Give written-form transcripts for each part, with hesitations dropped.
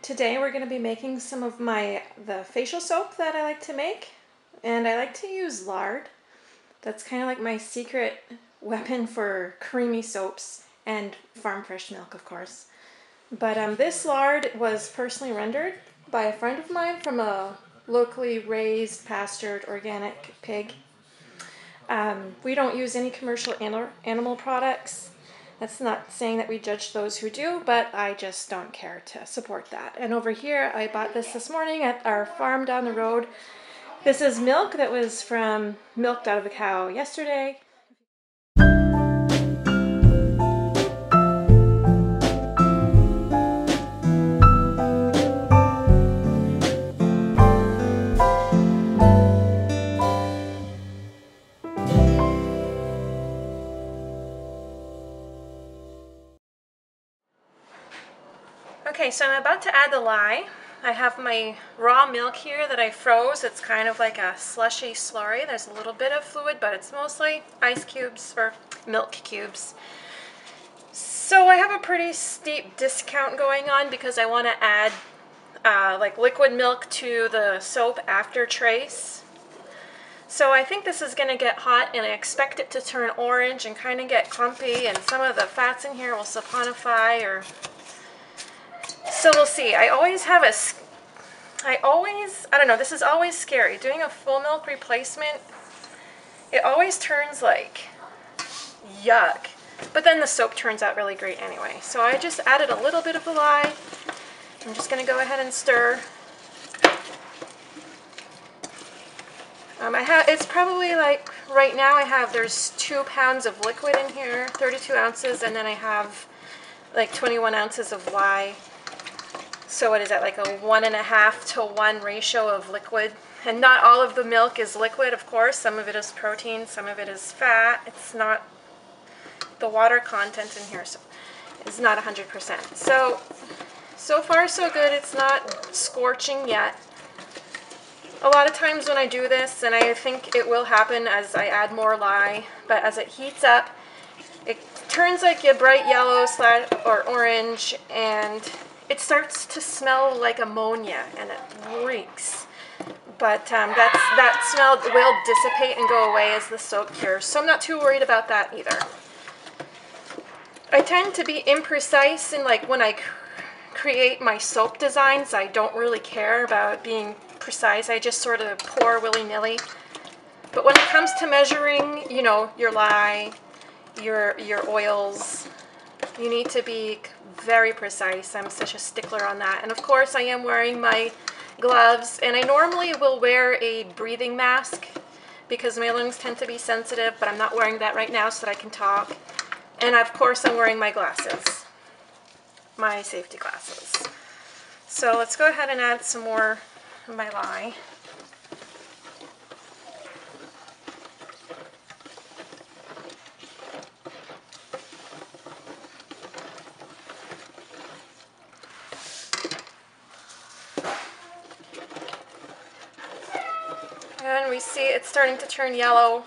Today we're going to be making some of the facial soap that I like to make, and I like to use lard. That's kind of like my secret weapon for creamy soaps and farm fresh milk, of course. But this lard was personally rendered by a friend of mine from a locally raised, pastured, organic pig. We don't use any commercial animal products. That's not saying that we judge those who do, but I just don't care to support that. And over here, I bought this morning at our farm down the road. This is milk that was milked out of a cow yesterday. Okay, so I'm about to add the lye. I have my raw milk here that I froze. It's kind of like a slushy slurry. There's a little bit of fluid, but it's mostly ice cubes or milk cubes. So I have a pretty steep discount going on because I want to add like liquid milk to the soap after trace. So I think this is going to get hot, and I expect it to turn orange and kind of get clumpy, and some of the fats in here will saponify, or so we'll see. I don't know, this is always scary. Doing a full milk replacement, it always turns like yuck. But then the soap turns out really great anyway. So I just added a little bit of the lye. I'm just going to go ahead and stir. It's probably like, right now there's 2 pounds of liquid in here, 32 ounces, and then I have like 21 ounces of lye. So what is that, like a 1.5 to 1 ratio of liquid? And not all of the milk is liquid, of course. Some of it is protein, some of it is fat. It's not, the water content in here is not 100%. So far so good. It's not scorching yet. A lot of times when I do this, and I think it will happen as I add more lye, but as it heats up, it turns like a bright yellow or orange, and it starts to smell like ammonia, and it reeks. But that smell will dissipate and go away as the soap cures, so I'm not too worried about that either. I tend to be imprecise in when I create my soap designs. I don't really care about being precise. I just sort of pour willy-nilly. But when it comes to measuring, your lye, your oils, you need to be very precise. I'm such a stickler on that. And of course I am wearing my gloves, and I normally will wear a breathing mask because my lungs tend to be sensitive, but I'm not wearing that right now so that I can talk. And of course I'm wearing my glasses, my safety glasses. So let's go ahead and add some more of my lye. And we see it's starting to turn yellow.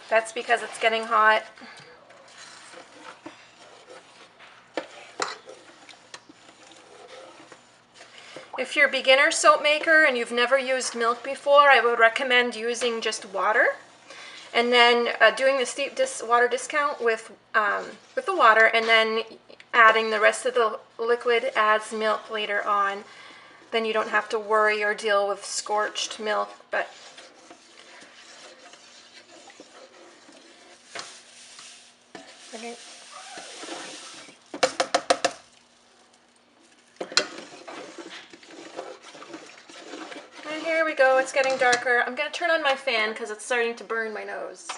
That's because it's getting hot. If you're a beginner soap maker and you've never used milk before, I would recommend using just water, and then doing the steep water discount with the water, and then adding the rest of the liquid as milk later on. Then you don't have to worry or deal with scorched milk. But okay. And here we go, it's getting darker. I'm going to turn on my fan because it's starting to burn my nose.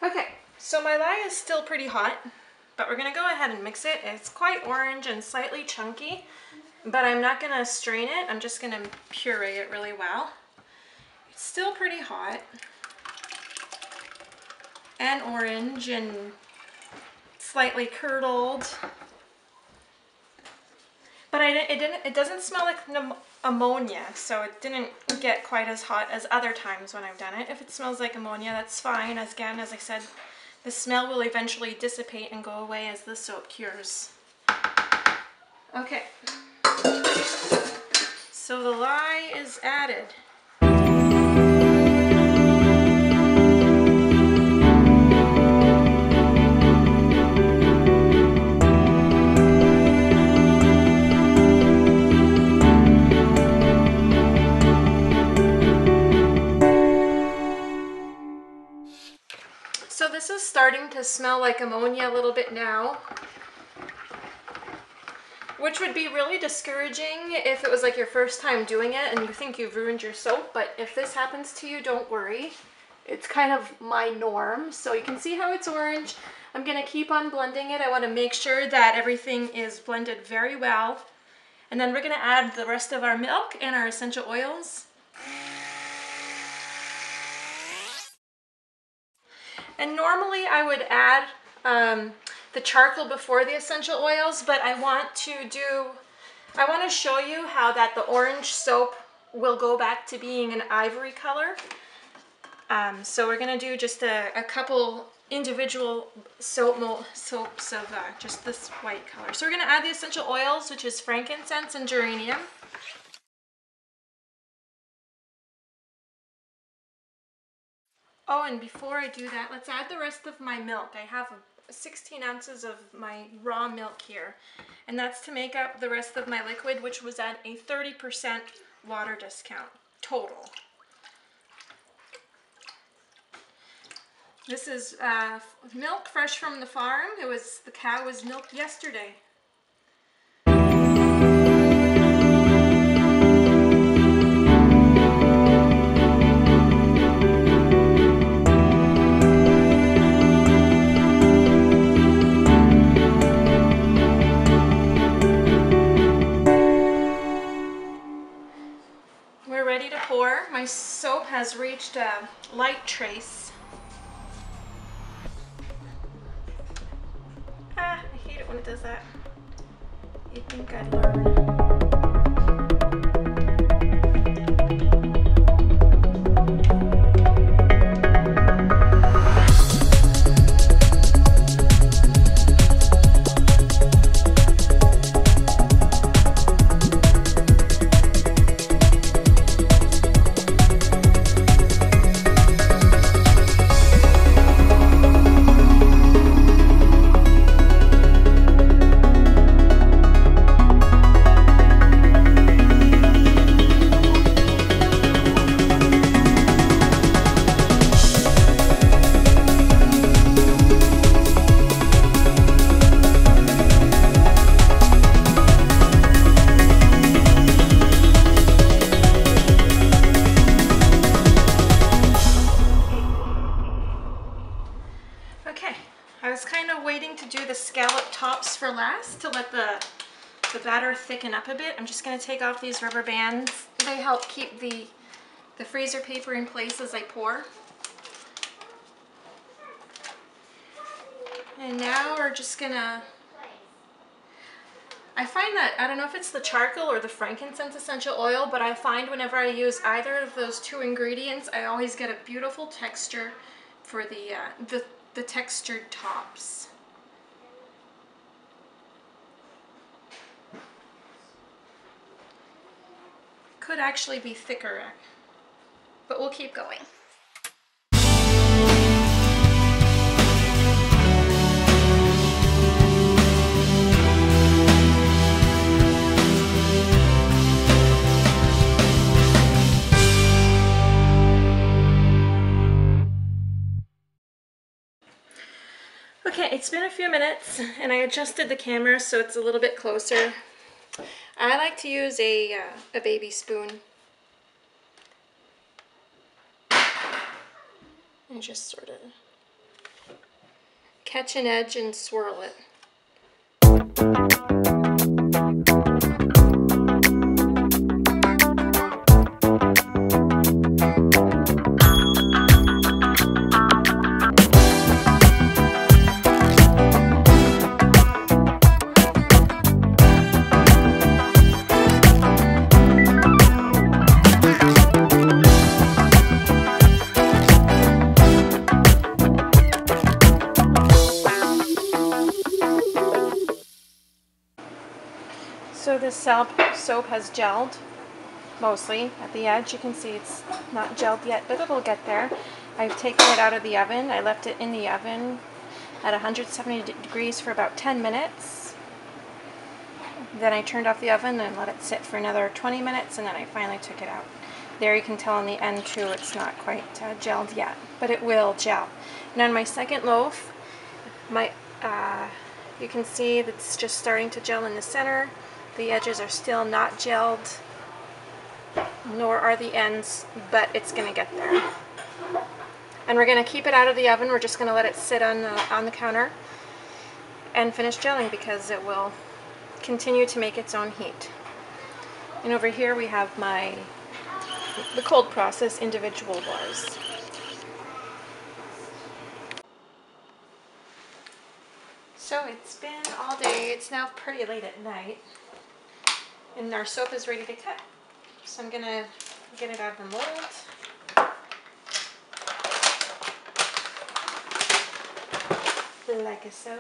Okay, so my lye is still pretty hot, but we're going to go ahead and mix it. It's quite orange and slightly chunky, but I'm not going to strain it. I'm just going to puree it really well. It's still pretty hot and orange and slightly curdled. But it doesn't smell like ammonia, so it didn't get quite as hot as other times when I've done it. If it smells like ammonia, that's fine. Again, as I said, the smell will eventually dissipate and go away as the soap cures. Okay, so the lye is added. So this is starting to smell like ammonia a little bit now, which would be really discouraging if it was like your first time doing it and you think you've ruined your soap. But if this happens to you, don't worry. It's kind of my norm. So you can see how it's orange. I'm gonna keep on blending it. I wanna make sure that everything is blended very well. And then we're gonna add the rest of our milk and our essential oils. And normally I would add the charcoal before the essential oils, but I want to show you how that the orange soap will go back to being an ivory color. So we're going to do just a couple individual soaps of just this white color. So we're going to add the essential oils, which is frankincense and geranium. Oh, and before I do that, let's add the rest of my milk. I have 16 ounces of my raw milk here, and that's to make up the rest of my liquid, which was at a 30% water discount total. This is milk fresh from the farm. The cow was milked yesterday. My soap has reached a light trace. I hate it when it does that. You'd think I'd learn. For last to let the batter thicken up a bit. I'm just going to take off these rubber bands. They help keep the freezer paper in place as I pour. And now we're just gonna, I find that, I don't know if it's the charcoal or the frankincense essential oil, but I find whenever I use either of those two ingredients, I always get a beautiful texture for the textured tops. Could actually be thicker, but we'll keep going. Okay, it's been a few minutes and I adjusted the camera so it's a little bit closer. I like to use a baby spoon and just sort of catch an edge and swirl it. the soap has gelled, mostly. At the edge, you can see it's not gelled yet, but it'll get there. I've taken it out of the oven. I left it in the oven at 170 degrees for about 10 minutes. Then I turned off the oven and let it sit for another 20 minutes, and then I finally took it out. There you can tell on the end too, it's not quite gelled yet, but it will gel. And on my second loaf, you can see that it's just starting to gel in the center. The edges are still not gelled, nor are the ends, but it's going to get there. And we're going to keep it out of the oven. We're just going to let it sit on the counter and finish gelling, because it will continue to make its own heat. And over here we have the cold process individual bars. So it's been all day. It's now pretty late at night, and our soap is ready to cut. So I'm gonna get it out of the mold. Like so.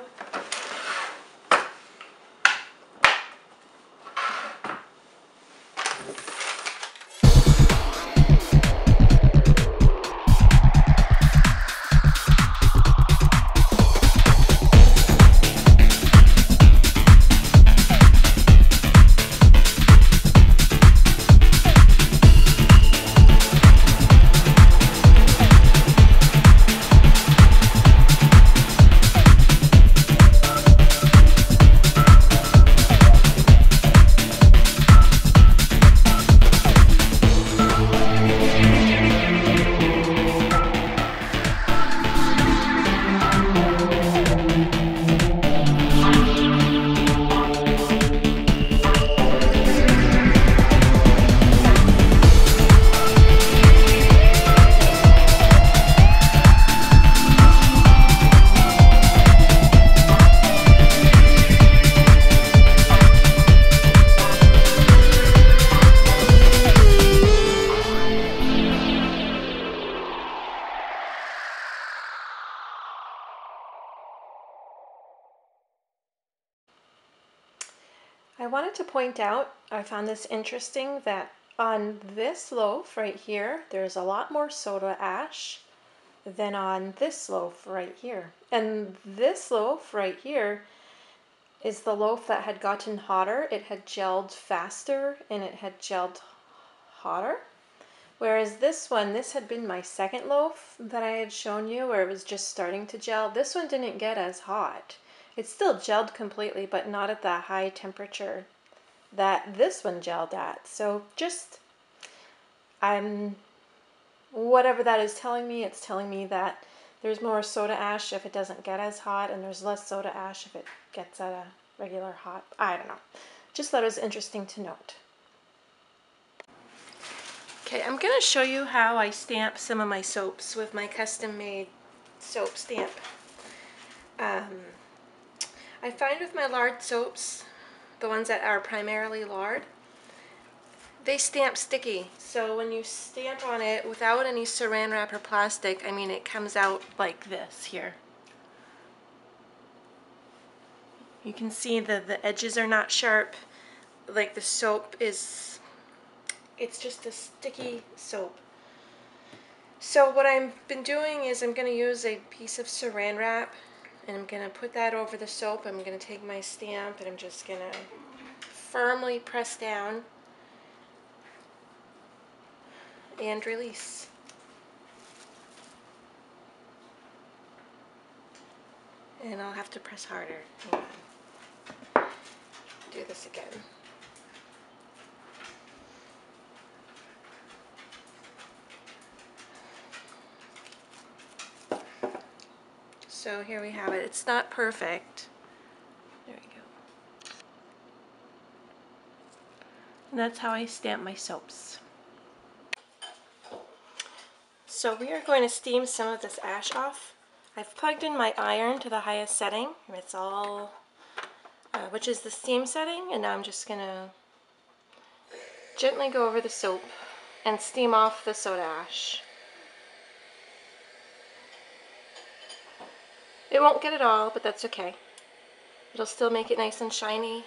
I wanted to point out, I found this interesting, that on this loaf right here, there's a lot more soda ash than on this loaf right here. And this loaf right here is the loaf that had gotten hotter. It had gelled faster and it had gelled hotter. Whereas this one, this had been my second loaf that I had shown you, where it was just starting to gel. This one didn't get as hot. It still gelled completely, but not at the high temperature that this one gelled at. So just, whatever that is telling me, it's telling me that there's more soda ash if it doesn't get as hot, and there's less soda ash if it gets at a regular hot. I don't know. Just thought it was interesting to note. Okay, I'm going to show you how I stamp some of my soaps with my custom-made soap stamp. I find with my lard soaps, the ones that are primarily lard, they stamp sticky. So when you stamp on it without any saran wrap or plastic, I mean, it comes out like this here. You can see the edges are not sharp, like the soap is, it's just a sticky soap. So what I've been doing is I'm going to use a piece of saran wrap, and I'm going to put that over the soap. I'm going to take my stamp and I'm just going to firmly press down and release. And I'll have to press harder. Hang on. Do this again. So here we have it. It's not perfect. There we go. And that's how I stamp my soaps. So we are going to steam some of this ash off. I've plugged in my iron to the highest setting. It's all, which is the steam setting, and now I'm just going to gently go over the soap and steam off the soda ash. It won't get it all, but that's okay. It'll still make it nice and shiny.